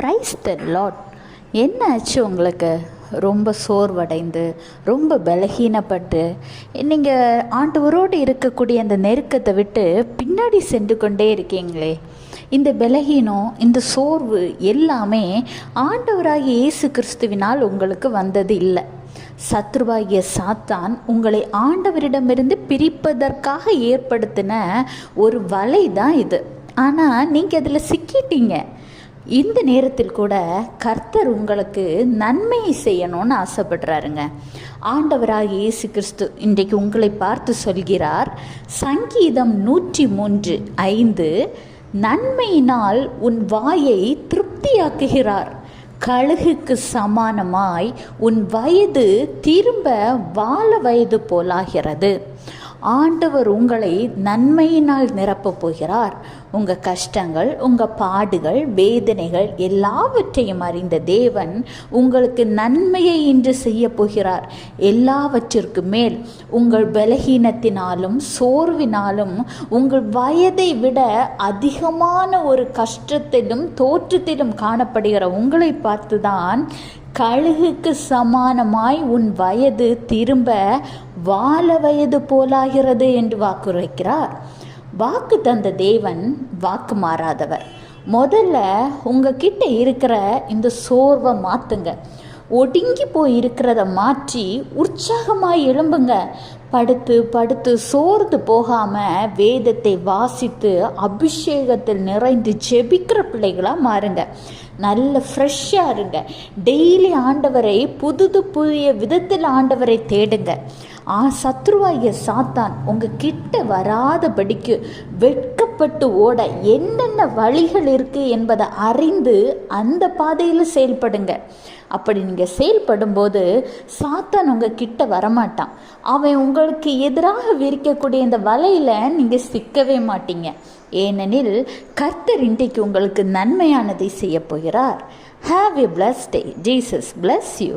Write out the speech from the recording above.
Praise the Lord. என்ன ஆச்சு உங்களுக்கு? ரொம்ப சோர்வடைந்து ரொம்ப பலகீனப்பட்டு நீங்கள் ஆண்டவரோடு இருக்கக்கூடிய அந்த நெருக்கத்தை விட்டு பின்னாடி சென்று கொண்டே இருக்கீங்களே. இந்த பலகீனம், இந்த சோர்வு எல்லாமே ஆண்டவராகிய இயேசு கிறிஸ்துவினால் உங்களுக்கு வந்தது இல்லை. சத்ருவாகிய சாத்தான் உங்களை ஆண்டவரிடமிருந்து பிரிப்பதற்காக ஏற்படுத்தின ஒரு வலை தான் இது. ஆனால் நீங்கள் அதில் சிக்கிட்டீங்க. இந்த நேரத்தில் கூட கர்த்தர் உங்களுக்கு நன்மையை செய்யணும்னு ஆசைப்படுறாருங்க. ஆண்டவராகிய இயேசு கிறிஸ்து இன்றைக்கு உங்களை பார்த்து சொல்கிறார், சங்கீதம் 103:5, நன்மையினால் உன் வாயை திருப்தியாக்குகிறார், கழுகுக்கு சமானமாய் உன் வயது திரும்ப வாழ வயது போலாகிறது. ஆண்டவர் உங்களை நன்மையினால் நிரப்பப் போகிறார். உங்கள் கஷ்டங்கள், உங்கள் பாடுகள், வேதனைகள் எல்லாவற்றையும் அறிந்த தேவன் உங்களுக்கு நன்மையை இன்று செய்ய போகிறார். எல்லாவற்றிற்கு மேல் உங்கள் பலகீனத்தினாலும் சோர்வினாலும் உங்கள் வயதை விட அதிகமான ஒரு கஷ்டத்திலும் தோற்றத்திலும் காணப்படுகிற உங்களை பார்த்துதான் கழுகுக்கு சமானமாய் உன் வயது திரும்ப வாழ வயது போலாகிறது என்று வாக்குரைக்கிறார். வாக்கு தந்த தேவன் வாக்கு மாறாதவர். முதல்ல உங்ககிட்ட இருக்கிற இந்த சோர்வை மாற்றுங்க. ஒடுங்கி போய் இருக்கிறத மாற்றி உற்சாகமாக எழும்புங்க. படுத்து படுத்து சோர்ந்து போகாமல் வேதத்தை வாசித்து அபிஷேகத்தில் நிறைந்து ஜெபிக்கிற பிள்ளைகளாக மாறுங்க. நல்ல ஃப்ரெஷ்ஷாக இருங்க. டெய்லி ஆண்டவரை புதிய விதத்தில் ஆண்டவரை தேடுங்க. சத்ருவாகிய சாத்தான் உங்கள் கிட்ட வராதபடிக்கு வெட்கப்பட்டு ஓட என்னென்ன வழிகள் இருக்குது என்பதை அறிந்து அந்த பாதையில் செயல்படுங்க. அப்படி நீங்கள் செயல்படும்போது சாத்தான் உங்கள் கிட்ட வரமாட்டான். அவன் உங்களுக்கு எதிராக விரிக்கக்கூடிய இந்த வலையில் நீங்கள் சிக்கவே மாட்டீங்க. ஏனெனில் கர்த்தர் இன்றைக்கு உங்களுக்கு நன்மையானதை செய்ய போகிறார். Have a blessed day. Jesus bless you.